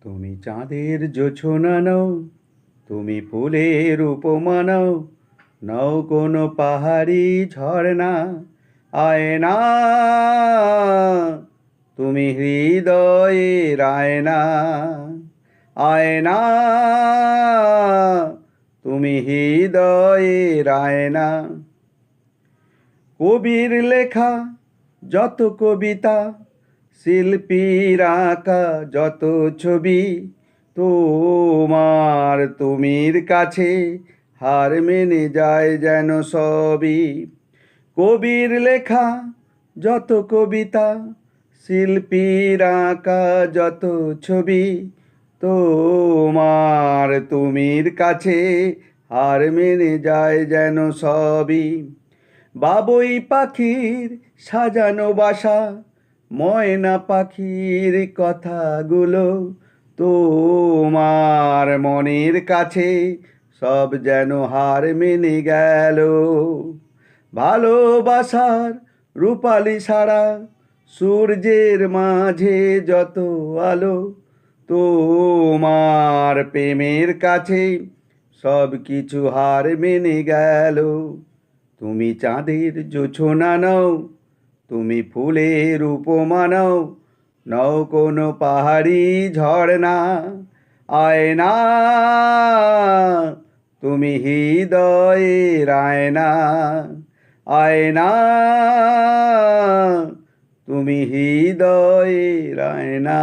তুমি চাঁদের জোছনা নও, তুমি ফুলের উপমা নও, নও কোনো পাহাড়ি ঝর্ণা, আয়না তুমি হৃদয়ের আয়না, আয়না তুমি হৃদয়ের আয়না। কবির লেখা যত কবিতা, শিল্পীর আঁকা যত ছবি, তোমার তুমির কাছে হার মেনে যায় যেন সবই। কবির লেখা যত কবিতা, শিল্পীর আঁকা যত ছবি, তোমার তুমির কাছে হার মেনে যায় যেন সবই। বাবুই পাখির সাজানো বাসা, ময়না পাখির কথাগুলো, তোমার মনের কাছে সব যেন হার মেনে গেল। ভালোবাসার রূপালি সারা, সূর্যের মাঝে যত আলো, তোমার প্রেমের কাছে সব কিছু হার মেনে গেল। তুমি চাঁদের জোছনা নও, তুমি ফুলের উপমা নও, নও কোনো পাহাড়ি ঝর্ণা, আয়না তুমি হৃদয়ের আয়না, আয়না তুমি হৃদয়ের আয়না।